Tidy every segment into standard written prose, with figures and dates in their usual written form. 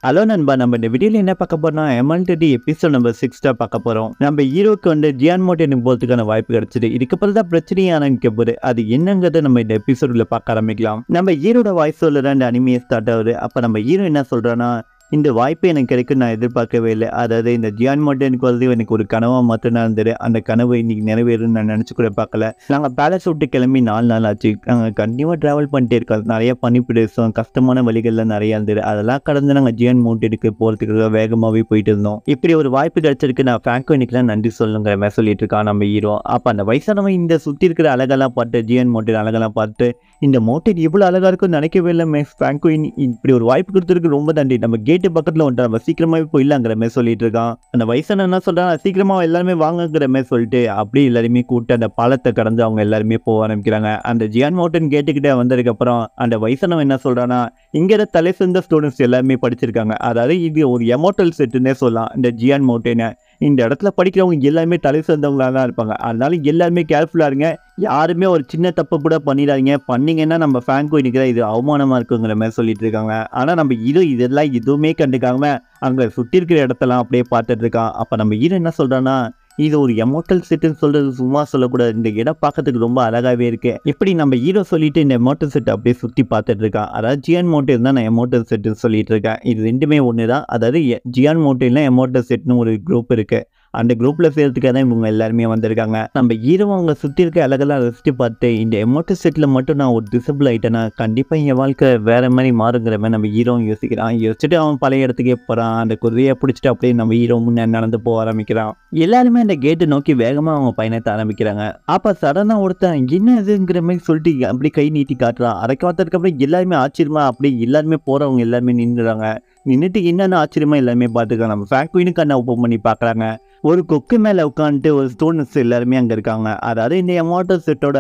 Hello நண்பா, நம்ம இந்த வீடியோல என்ன பார்க்க போறோம்னா எம்எல்டி எபிசோட் நம்பர் 6 பார்க்க போறோம். நம்ம ஹீரோக்கு ஜியான் மோட்டனுக்கு போறதுக்கான வாய்ப்பு கிடைச்சது. இதுக்கப்புறம் தான் பிரச்சனையே ஆரம்பிக்க போகுது. அது என்னங்கிறத நம்ம இந்த எபிசோட்ல பார்க்க ஆரம்பிக்கலாம். நம்ம ஹீரோட வாய்ஸ் சொல்ல இந்த அனிமையை ஸ்டார்ட் ஆகுது. அப்ப நம்ம ஹீரோ என்ன சொல்றான்னா, இந்த வாய்ப்பு எனக்கு கிடைக்கும் நான் எதிர்பார்க்கவே இல்லை. அதாவது இந்த ஜியான் மோட்டனுக்கு எனக்கு ஒரு கனவா மட்டும்தான் இருந்தது. அந்த கனவு இன்னைக்கு நிறைவேறும் நான் நினைச்சு கூட பார்க்கல. நாங்கள் பேலஸ் விட்டு கிளம்பி 4 நாள் ஆச்சு. நாங்கள் கண்டிப்பாக ட்ராவல் பண்ணிட்டே இருக்கோம். நிறைய பனி பிரதேசம், கஷ்டமான வழிகள்லாம் நிறைய இருந்தது. அதெல்லாம் கடந்து நாங்கள் ஜியான் மோட்டனுக்கு போகிறதுக்கு வேகமாகவே போயிட்டு இருந்தோம். இப்படி ஒரு வாய்ப்பு கிடைச்சிருக்கு, நான் ஃப்ராங்கோனிக்கெலாம் நன்றி சொல்லுங்கிற மாதிரி சொல்லிட்டு இருக்கான் நம்ம ஹீரோ. அப்போ அந்த வயசானவன் இந்த சுற்றி இருக்கிற அழகெல்லாம் பார்த்து, ஜியான் மோட்டன் அழகெல்லாம் பார்த்து, இந்த மோட்டன் இவ்வளோ அழகாக இருக்குன்னு நினைக்கவே இல்லை மேக்ஸ் ஃப்ராங்கோயின், இப்படி ஒரு வாய்ப்பு கொடுத்துருக்கு ரொம்ப நன்றி. நம்ம கேட்டு பக்கத்தில் வந்துட்டு நம்ம சீக்கிரமாகவே போயிடலாங்கிற மாதிரி சொல்லிட்டு இருக்கான். அந்த வயசான என்ன சொல்றான், சீக்கிரமாக எல்லாருமே வாங்கிற மாதிரி சொல்லிட்டு அப்படியே எல்லாருமே கூப்பிட்டு அந்த பாலத்தை கடந்து அவங்க எல்லாருமே போக ஆரம்பிக்கிறாங்க. அந்த ஜியான் மோட்டன் கேட்டுக்கிட்டே வந்ததுக்கு அப்புறம் அந்த வயசானவன் என்ன சொல்றான்னா, இங்கே தலை சிறந்த ஸ்டூடெண்ட்ஸ் எல்லாருமே படிச்சிருக்காங்க. அதாவது இது ஒரு எமோட்டல் செட்டுன்னே சொல்லலாம். இந்த ஜியான் மோட்டனை இந்த இடத்துல படிக்கிறவங்க எல்லாருமே தலை சிறந்தவங்களாக தான் இருப்பாங்க. அதனால எல்லாருமே கேர்ஃபுல்லாக இருங்க. யாருமே ஒரு சின்ன தப்பு கூட பண்ணிடாதீங்க. பண்ணீங்கன்னா நம்ம ஃப்ராங்கோயினுக்கு தான் இது அவமானமாக இருக்குங்கிற மாதிரி சொல்லிட்டு இருக்காங்க. ஆனால் நம்ம ஹீரோ இதெல்லாம் எதுவுமே கண்டுக்காம அங்கே சுற்றி இருக்கிற இடத்தெல்லாம் அப்படியே பார்த்துட்டு இருக்கான். அப்போ நம்ம ஹீரோ என்ன சொல்கிறான்னா, இது ஒரு எமோட்டல் செட்டுன்னு சொல்றது சும்மா சொல்லக்கூடாது. இந்த இடம் பார்க்கறதுக்கு ரொம்ப அழகாவே இருக்கு. இப்படி நம்ம ஹீரோ சொல்லிட்டு இந்த எமோட்டல் செட் அப்படியே சுற்றி பார்த்துட்டு இருக்கான். அதாவது ஜியான் மோட்டன் தான் நான் எமோட்டல் செட்டுன்னு சொல்லிட்டு இருக்கேன். இது ரெண்டுமே ஒன்று தான். அதாவது ஜியான் மோட்டன்ல எமோட்டல் செட்னு ஒரு குரூப் இருக்கு. அந்த குரூப்பில் சேர்த்துக்காக தான் இவங்க எல்லாருமே வந்திருக்காங்க. நம்ம ஹீரோ அவங்க சுற்றி இருக்க அழகெல்லாம் ரசித்து பார்த்து, இந்த எமோட்டல் செட்டில் மட்டும் நான் ஒரு டிசபிள் ஆகிட்டேன்னா கண்டிப்பாக என் வாழ்க்கை வேறு மாதிரி மாறுங்கிற மாதிரி நம்ம ஹீரோவும் யோசிக்கிறான். யோசிச்சுட்டு அவன் பழைய இடத்துக்கே போகிறான். அந்த குதிரையை பிடிச்சிட்டு அப்படியே நம்ம ஹீரோ முன்னே நடந்து போக ஆரம்பிக்கிறான். எல்லாருமே அந்த கேட்டை நோக்கி வேகமாக அவங்க பயணத்தை ஆரம்பிக்கிறாங்க. அப்போ சடனாக ஒருத்தன் என்ன இதுங்கிற மாதிரி சொல்லிட்டு அப்படி கை நீட்டி காட்டுறான். அதை பார்த்ததுக்கப்புறம் எல்லாருமே ஆச்சரியமா அப்படி எல்லாருமே போகிறவங்க எல்லாருமே நின்றுறாங்க. நின்றுட்டு என்னென்ன ஆச்சரியமா எல்லாருமே பார்த்துக்கலாம். நம்ம ஃப்ராங்கோயினுக்கு கண்ணை ஓப்பன் பண்ணி பார்க்குறாங்க. ஒரு கொக்கு மேலே உட்காந்துட்டு ஒரு ஸ்டூடெண்ட்ஸ் எல்லாருமே அங்கே இருக்காங்க. அதாவது இந்த எமோட்டல் செட்டோட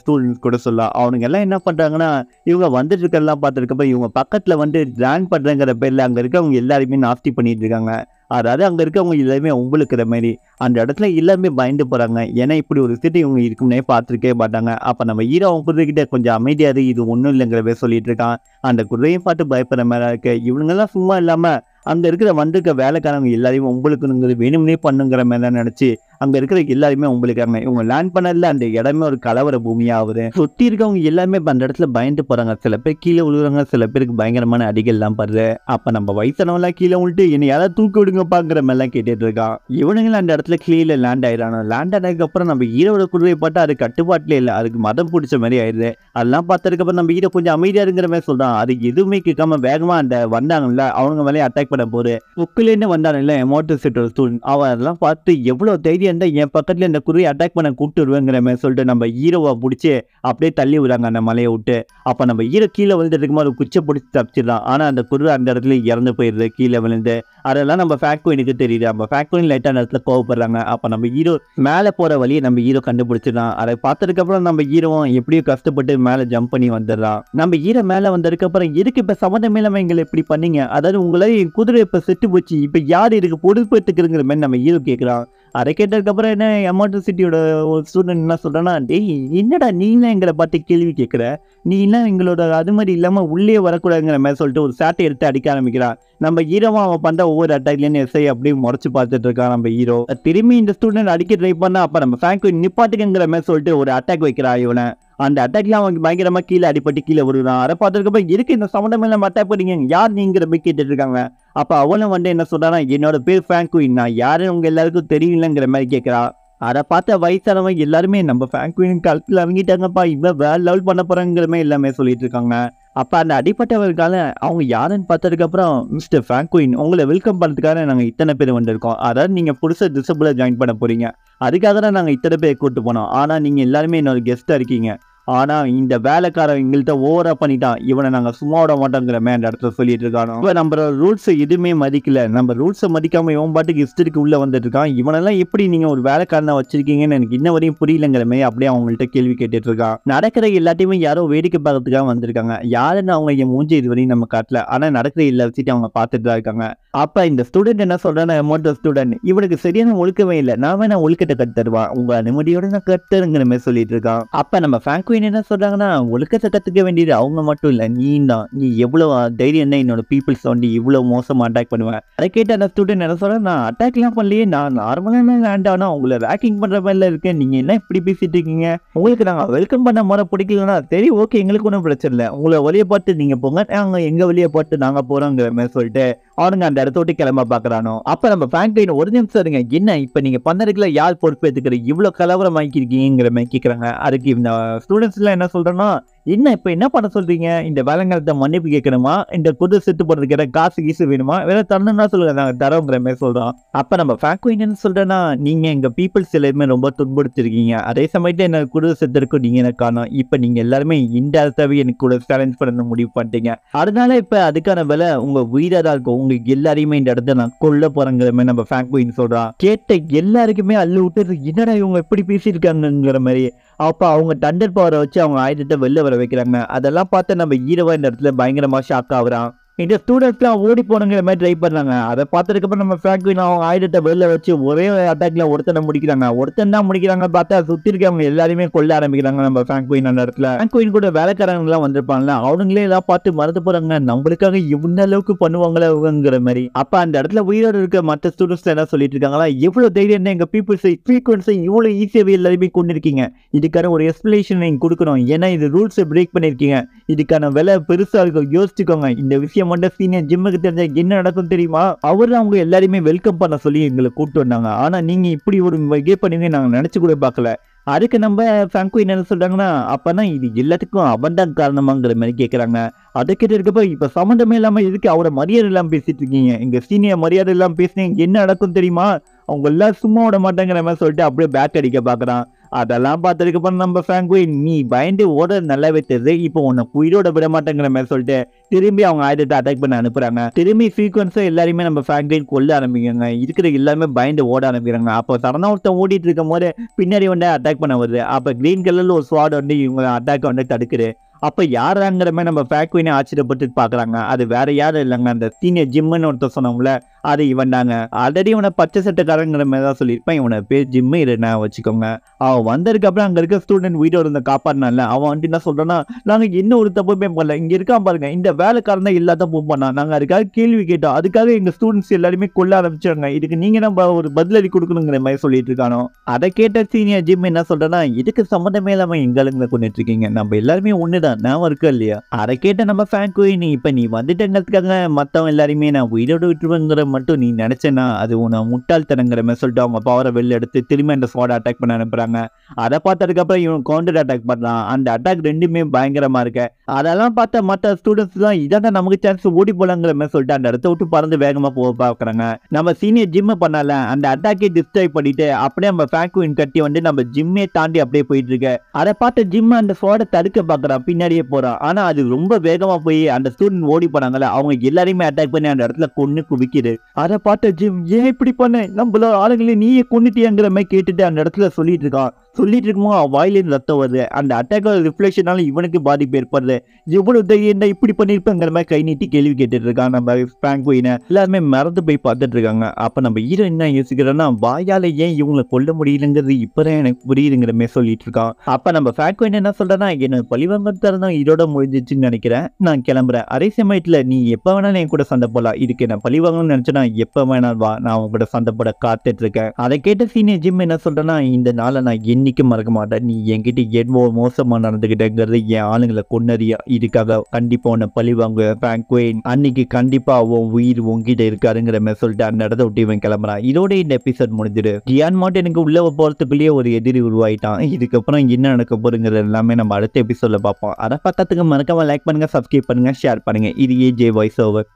ஸ்டூடெண்ட்ஸ் கூட சொல்லலாம். அவனுங்க எல்லாம் என்ன பண்ணுறாங்கன்னா, இவங்க வந்துட்டு இருக்கிறதெல்லாம் பார்த்துருக்கப்ப இவங்க பக்கத்தில் ரேங்க் பண்ணுறங்கிற பேரில் அங்கே இருக்கவங்க எல்லாருமே நாஸ்தி பண்ணிட்டு இருக்காங்க. அதாவது அங்கே இருக்கவங்க எல்லாருமே உங்களுக்குற மாதிரி அந்த இடத்துல எல்லாருமே பயந்து போகிறாங்க. ஏன்னா இப்படி ஒரு சிட்டி இவங்க இருக்கும்னே பார்த்துருக்கே மாட்டாங்க. அப்போ நம்ம ஹீரோ அவங்க குதிரைக்கிட்ட கொஞ்சம் அமைதியாது, இது ஒன்றும் இல்லைங்கிற மாதிரி சொல்லிட்டு இருக்கான். அந்த குதிரையும் பார்த்து பயப்படுற மாதிரி இருக்கு. இவனுங்கெல்லாம் சும்மா இல்லாமல் அங்கே இருக்கிற வந்திருக்க வேலைக்காரங்க எல்லாரையும் உங்களுக்குங்கிறது வேணும்னே பண்ணுங்கிற மாதிரி தான் நினச்சி அங்கே இருக்கிற எல்லாருமே உங்களுக்காங்க. இவங்க லேண்ட் பண்ணதில் அந்த இடமே ஒரு கலவர பூமியாக ஆகுது. சுற்றி இருக்கவங்க எல்லாருமே அந்த இடத்துல பயந்து போகிறாங்க. சில பேர் கீழே விழுகிறாங்க, சில பேருக்கு பயங்கரமான அடிகள்லாம் படுது. அப்போ நம்ம வயசானவங்களாம் கீழே விழுட்டு என்னை யாராவது தூக்கி விடுங்கப்பாங்கிற மாதிரிலாம் கேட்டுட்டு இருக்கான். இவனுங்களும் அந்த இடத்துல கீழே லேண்ட் ஆயிடானோ. லேண்ட் ஆனதுக்கப்புறம் நம்ம ஹீரோட குதிரையை பார்த்தா அது கட்டுப்பாட்டிலே இல்லை, அதுக்கு மதம் பிடிச்ச மாதிரி ஆயிடுது. அதெல்லாம் பார்த்ததுக்கப்புறம் நம்ம ஹீரோ கொஞ்சம் அமைதியாக இருக்கிற மாதிரி சொல்கிறான். அது எதுவுமே கேட்காம வேகமாக அந்த வந்தாங்கல்ல அவங்க மேலே அட்டாக் பண்ண போது புக்கிலேருந்து வந்தானுல்ல எமோட்டல் செட்டோட ஸ்டூடெண்ட், அவன் அதெல்லாம் பார்த்து எவ்வளோ தைரியம் இருந்தால் என் பக்கத்தில் இந்த குருவி அட்டாக் பண்ண கூப்பிட்டு வருவேங்கிற மாதிரி சொல்லிட்டு நம்ம ஹீரோவை பிடிச்சி அப்படியே தள்ளி விடுறாங்க அந்த மலையை விட்டு. அப்போ நம்ம ஹீரோ கீழே விழுந்துட்டு இருக்கும்போது ஒரு குச்சை பிடிச்சி தப்பிச்சிடலாம். ஆனால் அந்த குருவி அந்த இடத்துல இறந்து போயிடுது கீழே விழுந்து. அதெல்லாம் நம்ம ஃப்ராங்கோயினுக்கு தெரியுது. நம்ம ஃப்ராங்கோயின் லைட்டாக அந்த இடத்துல கோவப்படுறாங்க. அப்போ நம்ம ஹீரோ மேலே போகிற வழியை நம்ம ஹீரோ கண்டுபிடிச்சிடலாம். அதை பார்த்ததுக்கப்புறம் நம்ம ஹீரோவும் எப்படியோ கஷ்டப்பட்டு மேலே ஜம்ப் பண்ணி வந்துடுறான். நம்ம ஹீரோ மேலே வந்ததுக்கப்புறம் எதுக்கு இப்போ சம்மந்தமே இல்லாமல் எங்களை இப்படி பண்ணீங்க, அதாவது உங்களை குதிரை இப்போ செட்டு போச்சு, இப்போ யார் இதுக்கு பொறுப்பேற்றுக்குங்கிற மாதிரி நம்ம ஹீரோ கேட்குறான். அதை கேட்டதுக்கப்புறம் என்ன எமோட்டல் சிட்டியோட ஒரு ஸ்டூடெண்ட் என்ன சொல்கிறான்னா, டேய் என்னடா நீலாம் எங்களை பார்த்து கேள்வி கேட்குற, நீ எல்லாம் எங்களோட அது மாதிரி இல்லாமல் உள்ளே வரக்கூடாதுங்கிற மாதிரி சொல்லிட்டு ஒரு சாட்டை எடுத்து அடிக்க ஆரம்பிக்கிறான். நம்ம ஹீரோவும் அவன் பண்ணுற ஒவ்வொரு அட்டாக்லேருந்து எஸ்ஐ அப்படியே முறைச்சு பார்த்துட்டு இருக்கான். நம்ம ஹீரோ திரும்பி இந்த ஸ்டூடெண்ட் அடிக்க ட்ரை பண்ணா அப்போ நம்ம ஃப்ராங்கோயின் நிப்பாட்டுங்கிற மாதிரி சொல்லிட்டு ஒரு அட்டாக் வைக்கிறான் இவனை. அந்த அட்டாக்லாம் அவங்க பயங்கரமாக கீழே அடிப்பட்டு கீழே வருவான். அதை பார்த்ததுக்கப்புறம் இருக்கு இந்த சம்மந்தமே நம்ம அட்டாக் பண்ணீங்க, யார் நீங்கிற போய் கேட்டுட்டு இருக்காங்க. அப்போ அவனும் என்ன சொல்றானா, என்னோட பேர் ஃப்ராங்கோயின், நான் யாருன்னு உங்க எல்லாருக்கும் தெரியலங்கிற மாதிரி கேட்குறா. அதை பார்த்த வயசானவங்க எல்லாருமே நம்ம ஃப்ராங்கோயின் கழுத்தில் இறங்கிட்டாங்கப்பா, இவன் வேற லெவல் பண்ண போறாங்கிற மாதிரி எல்லாமே சொல்லிட்டு இருக்காங்க. அப்போ அந்த அடிப்பட்டவர்கால அவங்க யாருன்னு பார்த்ததுக்கப்புறம், மிஸ்டர் ஃப்ராங்கோயின் உங்களை வெல்கம் பண்ணுறதுக்காக நாங்கள் இத்தனை பேர் வந்திருக்கோம். அதாவது நீங்கள் புதுசாக டிசபிளாக ஜாயின் பண்ண போகிறீங்க, அதுக்காக தான் நாங்கள் இத்தனை பேர் கூப்பிட்டு போனோம். ஆனால் நீங்கள் எல்லாருமே என்னோட கெஸ்ட்டாக இருக்கீங்க. ஆனால் இந்த வேலைக்காரன் எங்கள்கிட்ட ஓவராக பண்ணிட்டான், இவனை நாங்கள் சும்மா விட மாட்டோங்கிற மாதிரி அந்த இடத்துல சொல்லிட்டு இருக்கானோ. இப்போ நம்ம ரூல்ஸை எதுவுமே மதிக்கல, நம்ம ரூல்ஸை மதிக்காமல் இவன் பாட்டுக்கு இஷ்டத்துக்கு உள்ளே வந்துட்டு இருக்கான். இவனெல்லாம் எப்படி நீங்கள் ஒரு வேலைக்காரனை வச்சிருக்கீங்கன்னு எனக்கு இன்ன வரையும் புரியலங்கிற மாதிரி அப்படியே அவங்கள்ட்ட கேள்வி கேட்டுட்டு இருக்கான். நடக்கிற எல்லாத்தையுமே யாரோ வேடிக்கை பார்க்கறதுக்காக வந்திருக்காங்க. யாருன்னு அவங்க என் மூஞ்சி இது வரையும் நம்ம காட்டல, ஆனால் நடக்கிற எல்லா வச்சுட்டு அவங்க பார்த்துட்டு தான் இருக்காங்க. அப்போ இந்த ஸ்டூடெண்ட் என்ன சொல்கிறேன்னா, எமோட்டல் ஸ்டூடெண்ட் இவனுக்கு சரியான ஒழுக்கமே இல்லை, நான் வேணா ஒழுக்கத்தை கற்றுருவான், உங்கள் நிம்மதியோட நான் கற்றுங்கிற மாதிரி சொல்லிட்டு இருக்கான். அப்போ நம்ம ஃப்ராங்கோயின் குயின் என்ன சொல்றாங்கன்னா, ஒழுக்கத்தை கத்துக்க வேண்டியது அவங்க மட்டும் இல்ல, நீ தான். நீ எவ்வளவு தைரியம் என்ன என்னோட பீப்புள்ஸ் வந்து இவ்வளவு மோசமா அட்டாக் பண்ணுவேன். அதை கேட்ட அந்த ஸ்டூடெண்ட் என்ன சொல்றேன், நான் அட்டாக்லாம் பண்ணலையே, நான் நார்மலான லேண்ட், ஆனா உங்களை ரேக்கிங் பண்ற மாதிரில இருக்கேன், நீங்க என்ன இப்படி பேசிட்டு இருக்கீங்க, உங்களுக்கு நாங்க வெல்கம் பண்ண முறை பிடிக்கலன்னா சரி ஓகே, எங்களுக்கு ஒன்றும் பிரச்சனை இல்லை, உங்களை வழியை பார்த்து நீங்க போங்க, நாங்க எங்க வழியை பார்த்து நாங்க போறோங்கிற மாதிரி சொல்லிட்டு அவனுங்க அந்த இடத்த விட்டு கிளம்ப பாக்குறானோ. அப்ப நம்ம ஃபிராங்க்லின் ஒரு நிமிஷம் இருங்க, என்ன இப்ப நீங்க பண்ணதுக்குள்ள யார் பொறுப்பு எடுத்துக்கிற, இவ்வளவு கலவரம் ஆக்கிருக்கீங்கிற மாதிரி கேக்குறாங்க. அதுக்கு இந்த ஸ்டூடெண்ட்ஸ் எல்லாம் என்ன சொல்றேன்னா, என்ன இப்ப என்ன பண்ண சொல்றீங்க, இந்த வேலைங்காலத்தை மன்னிப்பு கேட்கணுமா, இந்த குதிரை செத்து போடுறதுக்கு காசு கீசு வேணுமா, வேற தரணும்னா சொல்லுங்க, நாங்க தரோங்கிற மாதிரி சொல்றோம். அப்ப நம்ம ஃபிராங்க்லின் என்ன சொல்றேன்னா, நீங்க எங்க பீப்புள்ஸ் எல்லாருமே ரொம்ப துன்புறுத்திருக்கீங்க, அதே சமயத்துல என்ன குதிரை செத்துருக்கும் நீங்க எனக்கு காணும், இப்ப நீங்க எல்லாருமே இன்டேரக்டாவே எனக்கு கூட சேலஞ்ச் பண்ண முடிவு பண்ணிட்டீங்க, அதனால இப்ப அதுக்கான விலை உங்க உயிரா தான் இருக்கும், உங்களுக்கு எல்லாரையுமே இந்த இடத்த நான் கொல்ல போறேங்கிற மாதிரி நம்ம ஃபிராங்க்லின் சொல்றான். கேட்ட எல்லாருக்குமே அள்ளு விட்டு என்னடா இவங்க எப்படி பேசியிருக்காங்கிற மாதிரி. அப்ப அவங்க தண்டர் பவரை வச்சு அவங்க ஆயுதத்தை வெளில வர வைக்கிறாங்க. அதெல்லாம் பார்த்து நம்ம ஹீரோவா இந்த இடத்துல பயங்கரமா ஷாக் ஆகுறான். இந்த ஸ்டூடெண்ட்ஸ்லாம் ஓடி போனங்கிற மாதிரி ட்ரை பண்ணாங்க. அதை பார்த்ததுக்கப்புறம் நம்ம ஃபிராங்க்லின் அவங்க ஆயுதத்தை வெளில வச்சு ஒரே அட்டாக்ல ஒருத்தனை முடிக்கிறாங்க. ஒருத்தன் தான் முடிக்கிறாங்க, பார்த்தா சுத்தி இருக்கவங்க எல்லாருமே கொல்ல ஆரம்பிக்கிறாங்க. நம்ம ஃபிராங்க்லின் அந்த இடத்துல ஃபிராங்க்லின் கூட வேலைக்காரங்க எல்லாம் வந்திருப்பாங்கல்ல, அவனுங்களே எல்லாம் பார்த்து மறந்து போறாங்க, நம்மளுக்காக இவ்வளவு அளவுக்கு பண்ணுவாங்களேங்கிற மாதிரி. அப்ப அந்த இடத்துல உயிரோடு இருக்க மற்ற ஸ்டூடெண்ட்ஸ் என்ன சொல்லிட்டு இருக்காங்களா, எவ்வளவு தைரியம் எங்க பீப்புள்ஸ் ஃப்ரீக்வன்சி இவ்வளவு ஈஸியாவே எல்லாருமே கொண்டிருக்கீங்க, இதுக்கான ஒரு எக்ஸ்பிளேஷன் நீங்க கொடுக்கணும், ஏன்னா இது ரூல்ஸை பிரேக் பண்ணிருக்கீங்க, இதுக்கான விலை பெருசா இருக்கும், யோசிச்சுக்கோங்க, இந்த விஷயம் மட்டும் சீனியர் ஜிம்முக்கு தெரிஞ்சா என்ன நடக்கும் தெரியுமா, அவரு அவங்க எல்லாரையுமே வெல்கம் பண்ண சொல்லி எங்களை கூப்பிட்டு வந்தாங்க, ஆனா நீங்க இப்படி ஒரு வகை பண்ணுவீங்க நாங்க நினைச்சு கூட பார்க்கல. அதுக்கு நம்ம ஃபிராங்க்லின் என்ன சொல்றாங்கன்னா, அப்பனா இது எல்லாத்துக்கும் அவன் தான் காரணமாங்கிற மாதிரி கேட்கறாங்க. அதை கேட்டு இருக்கப்ப இப்ப சம்மந்தமே இல்லாம இதுக்கு அவரை மரியாதை இல்லாம பேசிட்டு இருக்கீங்க, எங்க சீனியர் மரியாதை இல்லாம பேசினீங்க, என்ன நடக்கும் தெரியுமா, அவங்க எல்லாம் சும்மா விட மாட்டாங்கிற மாதிரி சொல்லிட்டு அப்படியே பேக் அடிக்க பாக்குறான். அதெல்லாம் பார்த்ததுக்கு அப்புறம் நம்ம ஃபிராங்க்லின் நீ பயந்து ஓட நல்லாவே தெரியுது, இப்போ உன்னை உயிரோட விட மாட்டேங்கிற மாதிரி சொல்லிட்டு திரும்பி அவங்க ஆயுதத்தை அட்டாக் பண்ண அனுப்புறாங்க. திரும்பி சீக்வன்ஸா எல்லாருமே நம்ம ஃபிராங்க்லின் கொல்ல ஆரம்பிக்கிறாங்க. இருக்கிற எல்லாருமே பயந்து ஓட ஆரம்பிக்கிறாங்க. அப்போ சடனா ஒருத்தன் ஓடிட்டு இருக்கும் போது பின்னாடி வந்து அட்டாக் பண்ண வருது. அப்ப கிரீன் கலர்ல ஒரு ஸ்வாட் வந்து இவங்க அட்டாக் வந்து தடுக்குது. அப்ப யாராங்கிற மாதிரி நம்ம ஃபிராங்க்லினை ஆச்சரியப்பட்டு பாக்குறாங்க. அது வேற யாரும் இல்லைங்க, அந்த சீனியர் ஜிம்முன்னு ஒருத்தர் சொன்னோம்ல, அது இவன் தாங்க. ஆல்ரெடி இவனை பச்சை சட்டக்காரங்கிற மாதிரி தான் சொல்லியிருப்பேன், இவனை பேர் ஜிம்மு இருனா வச்சுக்கோங்க. அவன் வந்ததுக்கு அப்புறம் அங்க இருக்க ஸ்டூடெண்ட் வீட்டோட இருந்த காப்பாடுனால அவன் வந்துட்டு என்ன சொல்றான்னா, நாங்க என்ன ஒரு தப்புமே பண்ணல, இங்க இருக்கான் பாருங்க இந்த வேலைக்காரன் எல்லா தப்பும் பண்ணா, நாங்க அதுக்காக கேள்வி கேட்டோம், அதுக்காக எங்க ஸ்டூடெண்ட்ஸ் எல்லாருமே கொல்ல ஆரம்பிச்சாங்க, இதுக்கு நீங்க நம்ம ஒரு பதிலடி கொடுக்கணுங்கிற மாதிரி சொல்லிட்டு இருக்கானோ. அதை கேட்ட சீனியர் ஜிம் என்ன சொல்றேன்னா, இதுக்கு சம்மந்தமே இல்லாம எங்களுங்க கொண்டுட்டு இருக்கீங்க, நம்ம எல்லாருமே ஒண்ணுதான் நான் இருக்கா இல்லையா. அதை கேட்ட நம்ம ஃபிராங்க்லின் இப்ப நீ வந்துட்டங்கிறதுக்காக மத்தவங்க எல்லாருமே நான் உயிரோடு விட்டுருவேங்கிற மட்டும் நீ நினைச்சேன்னா அது உன்னை முட்டாள்தனங்கிற மாதிரி சொல்லிட்டு அவங்க பவரை வெளில எடுத்து திரும்ப இந்த ஸ்வாட் அட்டாக் பண்ண அனுப்புறாங்க. அதை பார்த்ததுக்கு அப்புறம் இவன் கவுண்டர் அட்டாக் பண்ணலாம். அந்த அட்டாக் ரெண்டுமே பயங்கரமா இருக்கு. அதெல்லாம் பார்த்த மற்ற ஸ்டூடெண்ட்ஸ் தான் இதான் நமக்கு சான்ஸ் ஓடி போலாங்கிற மாதிரி சொல்லிட்டு அந்த இடத்த விட்டு பறந்து வேகமா போக பாக்குறாங்க. நம்ம சீனியர் ஜிம் பண்ணல அந்த அட்டாக்கை டிஸ்ட்ராய் பண்ணிட்டு அப்படியே நம்ம ஃபிராங்க்லின் கட்டி வந்து நம்ம ஜிம்மே தாண்டி அப்படியே போயிட்டு இருக்கு. அதை பார்த்த ஜிம் அந்த ஸ்வாடை தடுக்க பாக்குறான், பின்னாடியே போறான். ஆனா அது ரொம்ப வேகமா போய் அந்த ஸ்டூடெண்ட் ஓடி போனாங்கல்ல அவங்க எல்லாரையுமே அட்டாக் பண்ணி அந்த இடத்துல கொன்னு குவிக்குது. அதை பார்த்த ஜிம் ஏன் இப்படி பண்ண, நம்மள ஆளுங்களே நீயே கொன்னுட்டியாங்கிற மாதிரி கேட்டுட்டு அந்த இடத்துல சொல்லிட்டு இருக்கான். சொல்லிட்டு இருக்கும்போது வாயிலிருந்து ரத்தம் வருது. அந்த அட்டாக் ரிஃப்ளெக்ஷனால இவனுக்கு பாதிப்பு ஏற்படுது. எவ்வளவு தைரியம் இப்படி பண்ணிருப்பேங்கிற மாதிரி கை நீட்டி கேள்வி கேட்டுட்டு இருக்கான் நம்ம ஃபிராங்க்லினை. எல்லாருமே மறந்து போய் பார்த்துட்டு இருக்காங்க. அப்ப நம்ம ஹீரோ என்ன யோசிக்கிறோன்னா, வாயால ஏன் இவங்களை கொல்ல முடியலங்கிறது இப்பதான் எனக்கு புரியுதுங்கிற மாதிரி சொல்லிட்டு இருக்கான். அப்ப நம்ம ஃபிராங்க்லின் என்ன சொல்றேன்னா, என்ன பழிவாங்கத்தான் இதோட முடிஞ்சிச்சுன்னு நினைக்கிறேன், நான் கிளம்புறேன். அதே சமயத்துல நீ எப்ப வேணாலும் என் கூட சண்டை போடலாம், இதுக்கு என்ன பழிவாங்கன்னு நினைச்சேன்னா எப்ப வேணாலும் வா, நான் உங்க கூட சண்டை போட காத்துட்டு இருக்கேன். அதை கேட்ட சீனியர் ஜிம் என்ன சொல்றேன்னா, இந்த நாளை நான் என்னைக்கு மறக்க மாட்டேன், நீ என்கிட்ட எவ்வளவு மோசமா நடந்துகிட்டேங்கிறது என் ஆளுங்களை கொன்னறியா, இதுக்காக கண்டிப்பா உன்னை பழி வாங்க ஃபிராங்க்லின், அன்னைக்கு கண்டிப்பா உன் உயிர் உங்ககிட்ட இருக்காருங்கிற மாதிரி சொல்லிட்டு அந்த இடத்த விட்டு இவன் கிளம்புறான். இதோட இந்த எபிசோட் முடிஞ்சிடு. ஜியான் மார்ட்டின் எனக்கு உள்ள போறதுக்குள்ளேயே ஒரு எதிரி உருவாயிட்டான். இதுக்கப்புறம் என்ன நடக்க போறதுங்கிறது எல்லாமே நம்ம அடுத்த எபிசோட்ல பார்ப்போம். அதை பக்கத்துக்கு மறக்காம லைக் பண்ணுங்க, சப்ஸ்கிரைப் பண்ணுங்க, ஷேர் பண்ணுங்க. இது ஏஜே வாய்ஸ் ஓவர்.